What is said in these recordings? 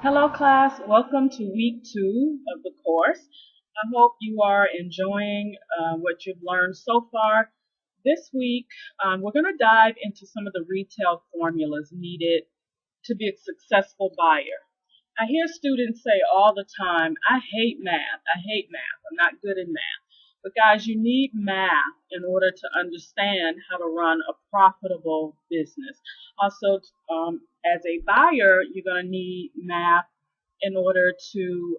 Hello class, welcome to week 2 of the course. I hope you are enjoying what you've learned so far. This week, we're going to dive into some of the retail formulas needed to be a successful buyer. I hear students say all the time, I hate math, I'm not good in math. But guys, you need math in order to understand how to run a profitable business. Also, as a buyer, you're going to need math in order to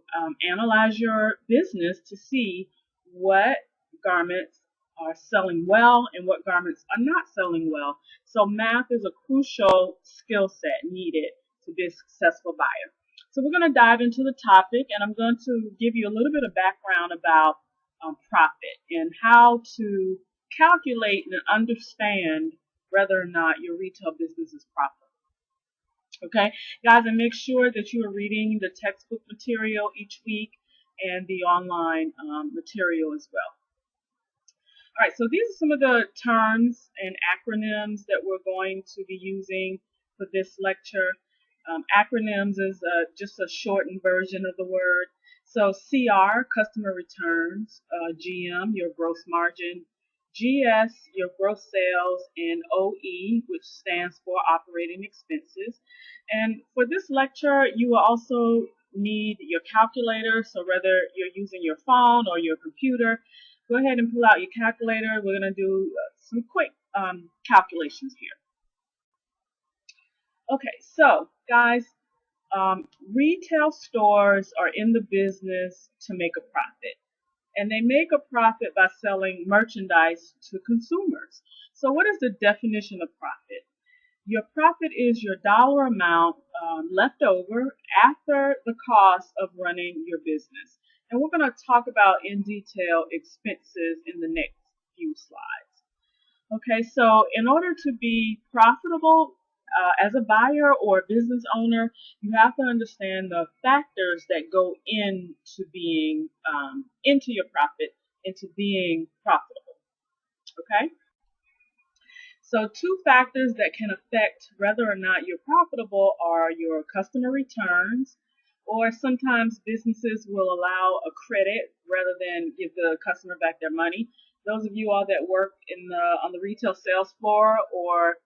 analyze your business to see what garments are selling well and what garments are not selling well. So math is a crucial skill set needed to be a successful buyer. So we're going to dive into the topic, and I'm going to give you a little bit of background about profit and how to calculate and understand whether or not your retail business is profitable. Okay, guys, and make sure that you are reading the textbook material each week and the online material as well. All right, so these are some of the terms and acronyms that we're going to be using for this lecture. Acronyms is just a shortened version of the word. So CR, customer returns, GM, your gross margin, GS, your gross sales, and OE, which stands for operating expenses. And for this lecture, you will also need your calculator. So whether you're using your phone or your computer, go ahead and pull out your calculator. We're going to do some quick calculations here. Okay, so guys, retail stores are in the business to make a profit. And they make a profit by selling merchandise to consumers. So what is the definition of profit? Your profit is your dollar amount left over after the cost of running your business. And we're going to talk about in detail expenses in the next few slides. Okay, so in order to be profitable as a buyer or a business owner, you have to understand the factors that go into being into your profit, into being profitable. Okay, so two factors that can affect whether or not you're profitable are your customer returns, or sometimes businesses will allow a credit rather than give the customer back their money. Those of you all that work on the retail sales floor or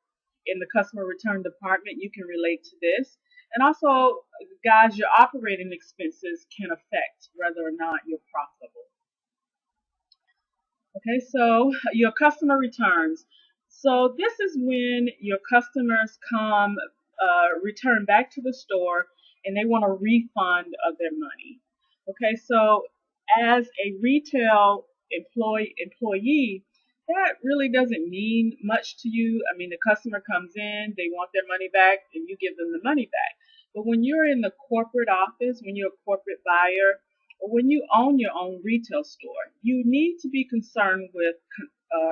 in the customer return department, you can relate to this. And also, guys, your operating expenses can affect whether or not you're profitable. Okay, so your customer returns. So this is when your customers come, return back to the store, and they want a refund of their money. Okay, so as a retail employee, that really doesn't mean much to you. I mean, the customer comes in, they want their money back, and you give them the money back. But when you're in the corporate office, when you're a corporate buyer, or when you own your own retail store, you need to be concerned with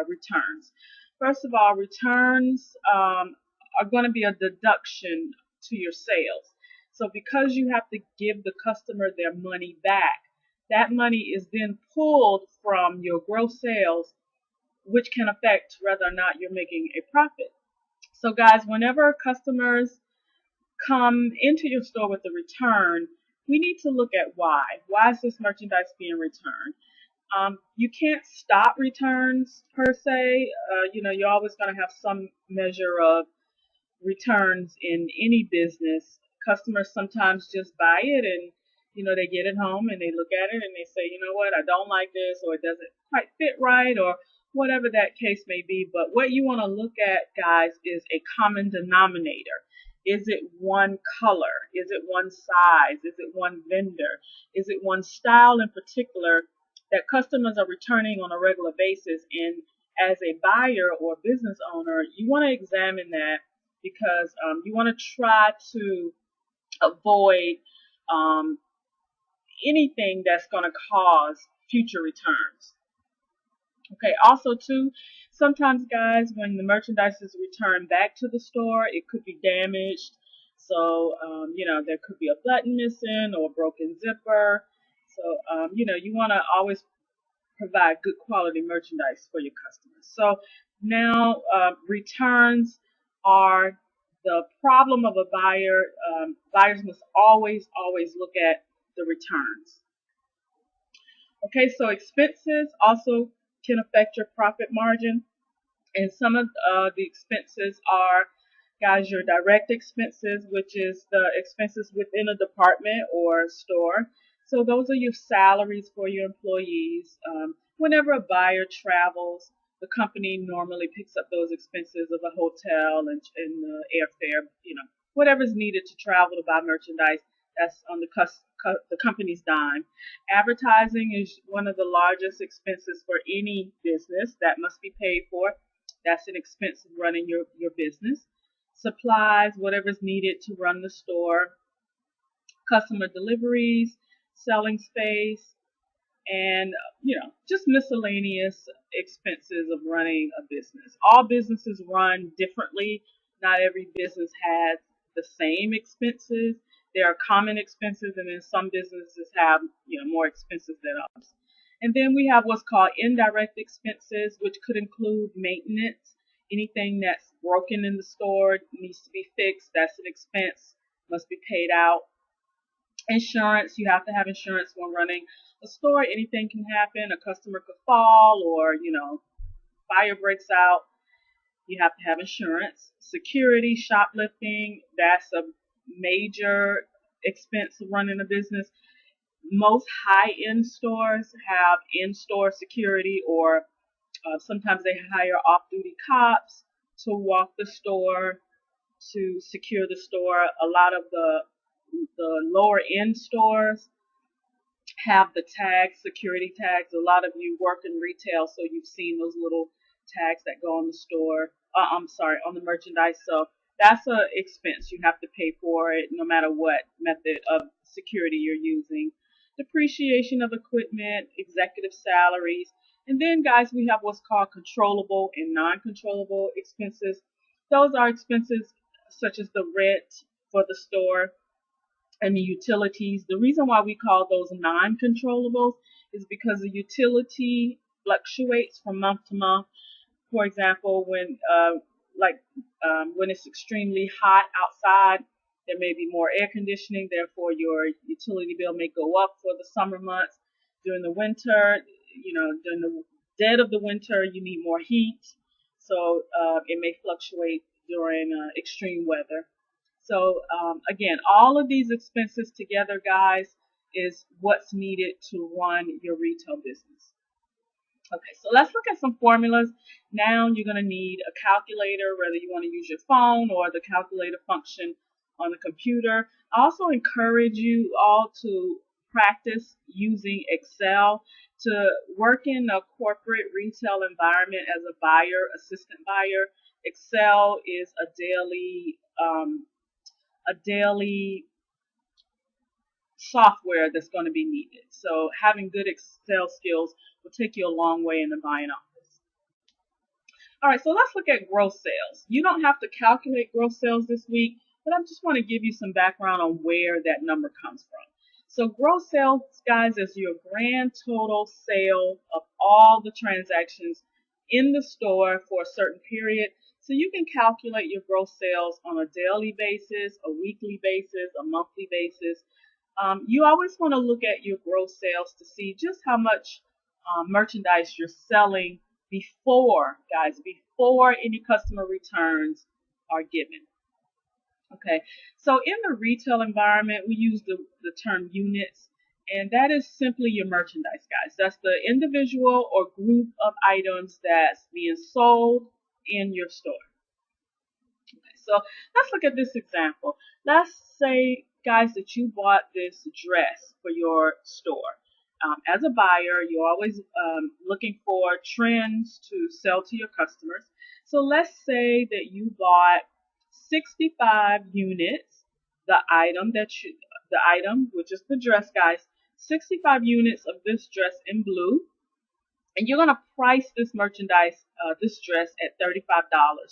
returns. First of all, returns are going to be a deduction to your sales. So because you have to give the customer their money back, that money is then pulled from your gross sales, which can affect whether or not you're making a profit. So guys, whenever customers come into your store with a return, we need to look at why. Why is this merchandise being returned? You can't stop returns per se. You're always going to have some measure of returns in any business. Customers sometimes just buy it and they get it home and they look at it and they say, you know what, I don't like this, or it doesn't quite fit right, or whatever that case may be. But what you want to look at, guys, is a common denominator. Is it one color? Is it one size? Is it one vendor? Is it one style in particular that customers are returning on a regular basis? And as a buyer or business owner, you want to examine that because you want to try to avoid anything that's going to cause future returns. Okay, also too, sometimes guys, when the merchandise is returned back to the store, it could be damaged. So, there could be a button missing or a broken zipper. So, you want to always provide good quality merchandise for your customers. So now returns are the problem of a buyer, buyers must always look at the returns. Okay, so expenses also can affect your profit margin. And some of the expenses are, guys, your direct expenses, which is the expenses within a department or store. So those are your salaries for your employees. Whenever a buyer travels, the company normally picks up those expenses of a hotel and airfare, whatever's needed to travel to buy merchandise. That's on the company's dime. Advertising is one of the largest expenses for any business that must be paid for. That's an expense of running your business. Supplies, whatever's needed to run the store. Customer deliveries, selling space, and just miscellaneous expenses of running a business. All businesses run differently. Not every business has the same expenses. There are common expenses, and then some businesses have more expenses than others. And then we have what's called indirect expenses, which could include maintenance. Anything that's broken in the store needs to be fixed. That's an expense, must be paid out. Insurance, you have to have insurance when running a store. Anything can happen. A customer could fall, or fire breaks out. You have to have insurance. Security, shoplifting, that's a major expense of running a business. Most high-end stores have in-store security, or sometimes they hire off-duty cops to walk the store to secure the store. A lot of the lower-end stores have the tags, security tags. A lot of you work in retail, so you've seen those little tags that go on the store. On the merchandise. So that's an expense. You have to pay for it no matter what method of security you're using. Depreciation of equipment, executive salaries. And then, guys, we have what's called controllable and non-controllable expenses. Those are expenses such as the rent for the store and the utilities. The reason why we call those non-controllables is because the utility fluctuates from month to month. For example, when it's extremely hot outside, there may be more air conditioning. Therefore, your utility bill may go up for the summer months. During the winter, during the dead of the winter, you need more heat. So it may fluctuate during extreme weather. So again, all of these expenses together, guys, is what's needed to run your retail business. Okay, so let's look at some formulas. Now you're going to need a calculator, whether you want to use your phone or the calculator function on the computer. I also encourage you all to practice using Excel to work in a corporate retail environment as a buyer, assistant buyer. Excel is a daily software that's going to be needed. So having good Excel skills will take you a long way in the buying office. All right, so let's look at gross sales. You don't have to calculate gross sales this week, but I just want to give you some background on where that number comes from. So gross sales, guys, is your grand total sale of all the transactions in the store for a certain period. So you can calculate your gross sales on a daily basis, a weekly basis, a monthly basis. You always want to look at your gross sales to see just how much merchandise you're selling before any customer returns are given. Okay, so in the retail environment, we use the term units, and that is simply your merchandise, guys. That's the individual or group of items that's being sold in your store. Okay, so let's look at this example. Let's say, guys, that you bought this dress for your store. As a buyer, you're always looking for trends to sell to your customers. So let's say that you bought 65 units, the item, which is the dress, guys, 65 units of this dress in blue. And you're going to price this merchandise, this dress at $35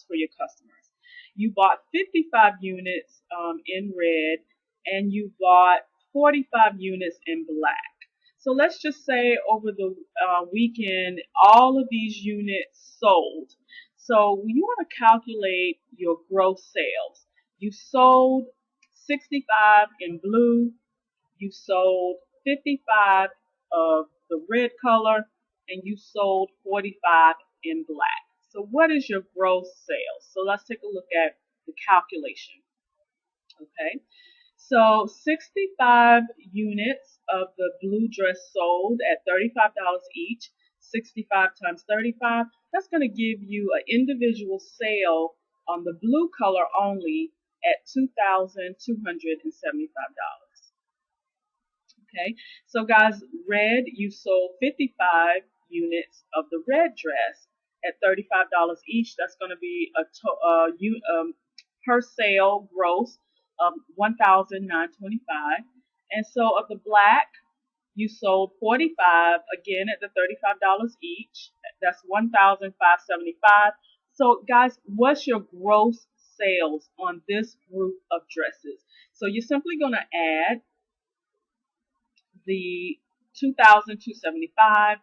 for your customers. You bought 55 units in red, and you bought 45 units in black. So let's just say over the weekend, all of these units sold. So you want to calculate your gross sales. You sold 65 in blue, you sold 55 of the red color, and you sold 45 in black. So what is your gross sales? So let's take a look at the calculation. Okay, so 65 units of the blue dress sold at $35 each, 65 times 35, that's going to give you an individual sale on the blue color only at $2,275. Okay, so guys, red, you sold 55 units of the red dress at $35 each. That's going to be a per sale gross of $1,925. And so of the black, you sold 45 again at the $35 each. That's $1,575. So guys, what's your gross sales on this group of dresses? So you're simply going to add the 2,275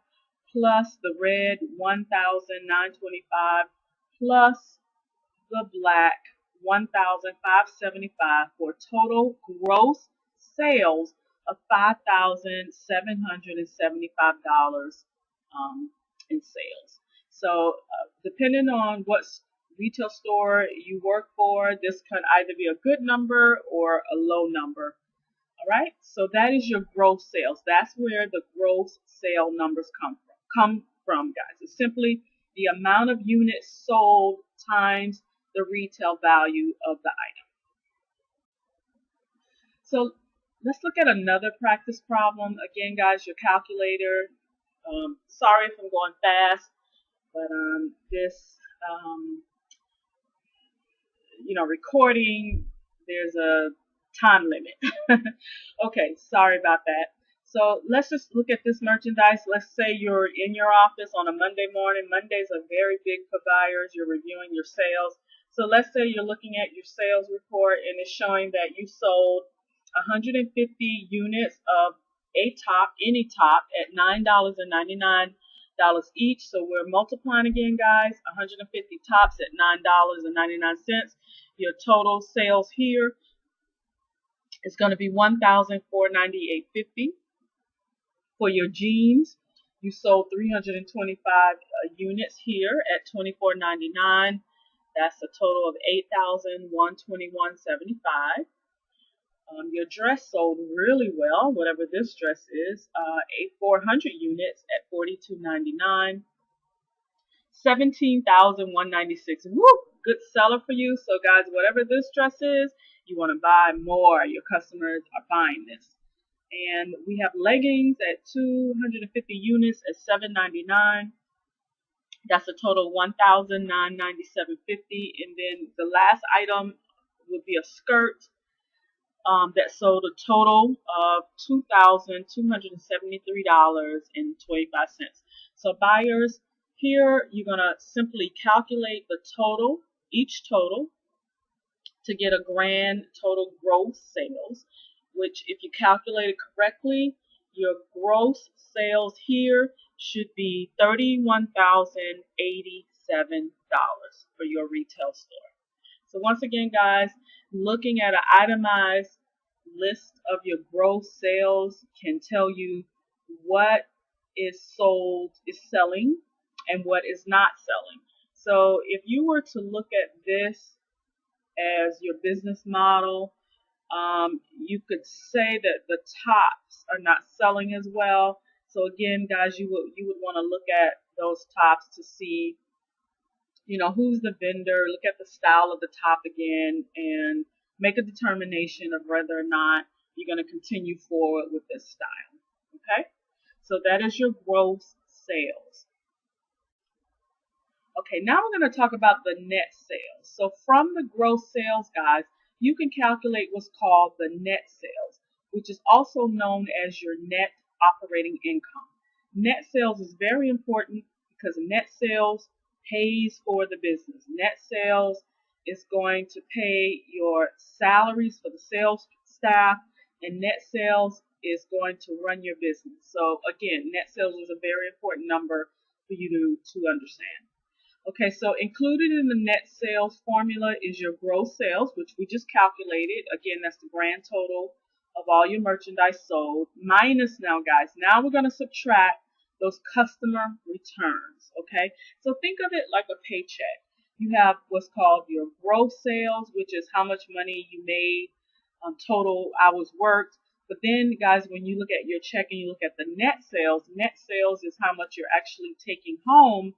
plus the red 1,925 plus the black 1,575 for total gross sales of $5,775 in sales. So depending on what retail store you work for, this can either be a good number or a low number. All right, so that is your gross sales. That's where the gross sale numbers come from, guys. It's simply the amount of units sold times the retail value of the item. So let's look at another practice problem. Again, guys, your calculator. Sorry if I'm going fast, but this, recording, there's a time limit. Okay, sorry about that. So let's just look at this merchandise. Let's say you're in your office on a Monday morning. Mondays are very big for buyers. You're reviewing your sales. So let's say you're looking at your sales report and it's showing that you sold 150 units of a top, any top, at $9.99 each. So we're multiplying again, guys. 150 tops at $9.99. Your total sales here is going to be $1,498.50. For your jeans, you sold 325 units here at $24.99. That's a total of $8,121.75. Your dress sold really well, whatever this dress is, 400 units at $42.99. $17,196. Woo! Good seller for you. So guys, whatever this dress is, you want to buy more. Your customers are buying this. And we have leggings at 250 units at $7.99. That's a total of $1,997.50. And then the last item would be a skirt that sold a total of $2,273.25. So buyers, here you're going to simply calculate the total, each total, to get a grand total gross sales, which if you calculate it correctly, your gross sales here should be $31,087 for your retail store. So once again, guys, looking at an itemized list of your gross sales can tell you what is selling and what is not selling. So if you were to look at this as your business model, you could say that the tops are not selling as well. So again, guys, you would want to look at those tops to see, who's the vendor, look at the style of the top again, and make a determination of whether or not you're going to continue forward with this style. Okay? So that is your gross sales. Okay, now we're going to talk about the net sales. So from the gross sales, guys, you can calculate what's called the net sales, which is also known as your net operating income. Net sales is very important because net sales pays for the business. Net sales is going to pay your salaries for the sales staff, and net sales is going to run your business. So again, net sales is a very important number for you to understand. Okay, so included in the net sales formula is your gross sales, which we just calculated. Again, that's the grand total of all your merchandise sold, minus now, guys. Now we're going to subtract those customer returns. Okay, so think of it like a paycheck. You have what's called your gross sales, which is how much money you made, total hours worked. But then, guys, when you look at your check and you look at the net sales is how much you're actually taking home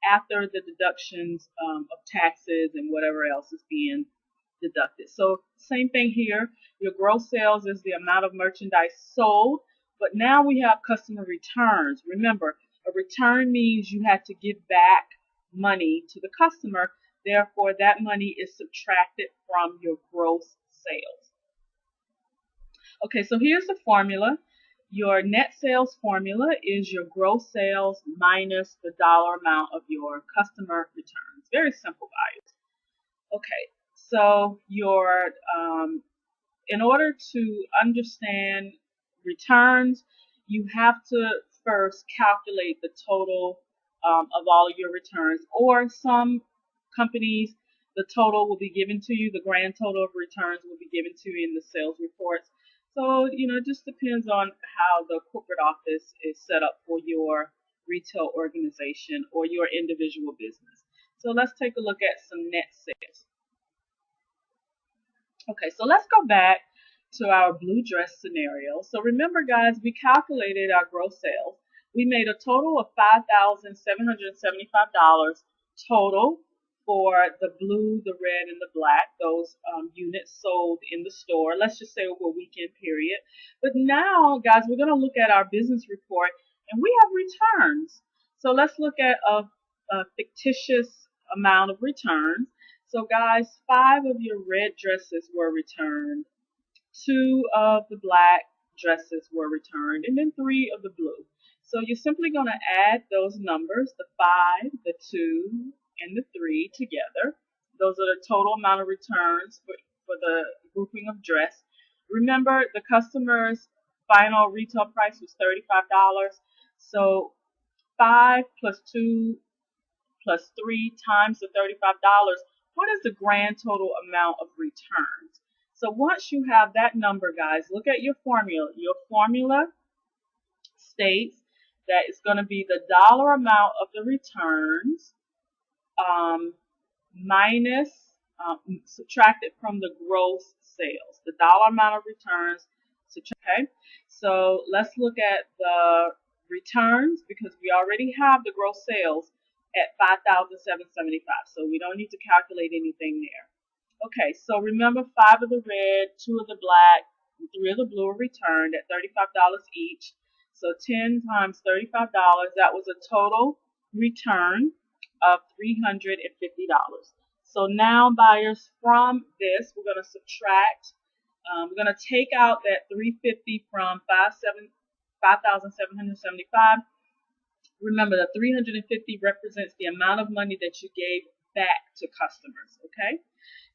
after the deductions of taxes and whatever else is being deducted. So same thing here. Your gross sales is the amount of merchandise sold, but now we have customer returns. Remember, a return means you had to give back money to the customer. Therefore, that money is subtracted from your gross sales. Okay, so here's the formula. Your net sales formula is your gross sales minus the dollar amount of your customer returns. Very simple values. Okay, so in order to understand returns, you have to first calculate the total of all of your returns. Or some companies, the total will be given to you, the grand total of returns will be given to you in the sales reports. So, it just depends on how the corporate office is set up for your retail organization or your individual business. So let's take a look at some net sales. Okay, so let's go back to our blue dress scenario. So remember, guys, we calculated our gross sales. We made a total of $5,775 total for the blue, the red, and the black, those units sold in the store. Let's just say over a weekend period. But now, guys, we're going to look at our business report, and we have returns. So let's look at a fictitious amount of returns. So, guys, 5 of your red dresses were returned, 2 of the black dresses were returned, and then 3 of the blue. So you're simply going to add those numbers, the 5, the 2, and the 3 together. Those are the total amount of returns for the grouping of dress. Remember, the customer's final retail price was $35. So 5 plus 2 plus 3 times the $35, what is the grand total amount of returns? So once you have that number, guys, look at your formula. Your formula states that it's going to be the dollar amount of the returns minus subtracted from the gross sales. The dollar amount of returns. Okay, so let's look at the returns because we already have the gross sales at $5,775. So we don't need to calculate anything there. Okay, so remember 5 of the red, 2 of the black, and 3 of the blue are returned at $35 each. So 10 times $35, that was a total return of $350. So now, buyers, from this, we're going to subtract. We're going to take out that $350 from $5,775. Remember, the $350 represents the amount of money that you gave back to customers. Okay,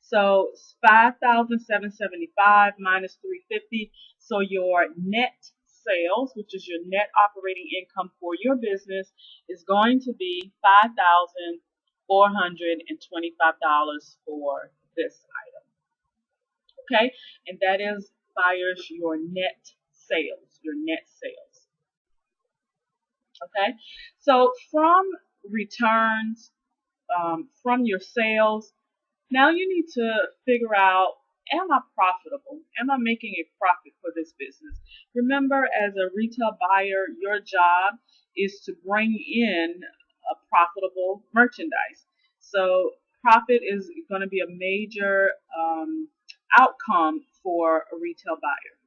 so $5,775 minus $350. So your net sales, which is your net operating income for your business, is going to be $5,425 for this item. Okay, and that is, buyers, your net sales, Okay, so from returns, from your sales, now you need to figure out, am I profitable? Am I making a profit for this business? Remember, as a retail buyer, your job is to bring in a profitable merchandise. So profit is going to be a major outcome for a retail buyer.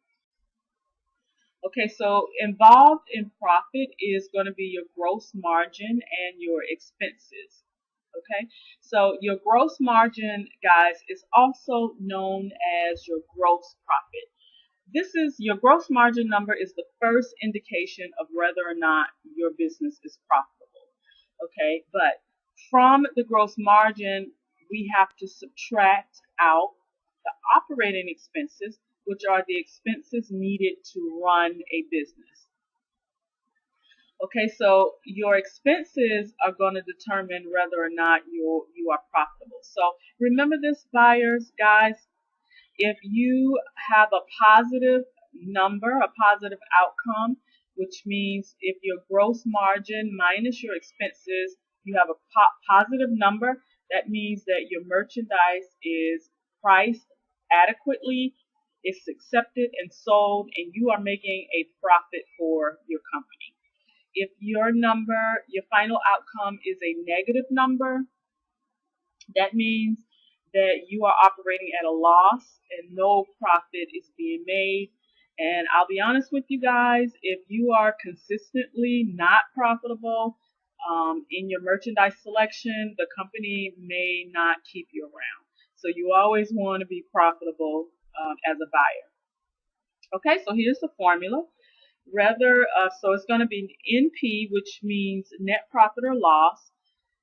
Okay, so involved in profit is going to be your gross margin and your expenses. Okay, so your gross margin, guys, is also known as your gross profit. This is your gross margin number is the first indication of whether or not your business is profitable. Okay, but from the gross margin, we have to subtract out the operating expenses, which are the expenses needed to run a business. Okay, so your expenses are going to determine whether or not you are profitable. So remember this, buyers, guys. If you have a positive number, a positive outcome, which means if your gross margin minus your expenses, you have a positive number, that means that your merchandise is priced adequately, it's accepted and sold, and you are making a profit for your company. If your number, your final outcome is a negative number, that means that you are operating at a loss and no profit is being made. And I'll be honest with you guys, if you are consistently not profitable in your merchandise selection, the company may not keep you around. So you always want to be profitable as a buyer. Okay, so here's the formula. So it's going to be NP, which means net profit or loss.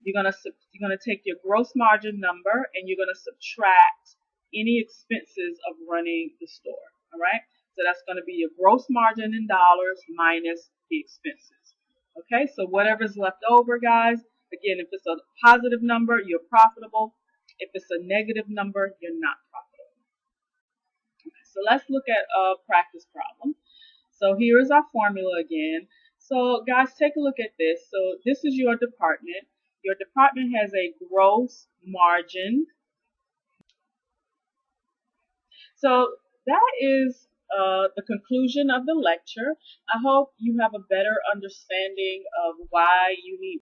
You're gonna take your gross margin number and you're gonna subtract any expenses of running the store. All right, so that's going to be your gross margin in dollars minus the expenses. Okay, so whatever's left over, guys. Again, if it's a positive number, you're profitable. If it's a negative number, you're not profitable. So let's look at a practice problem. So here is our formula again. So guys, take a look at this. So this is your department. Your department has a gross margin. So that is the conclusion of the lecture. I hope you have a better understanding of why you need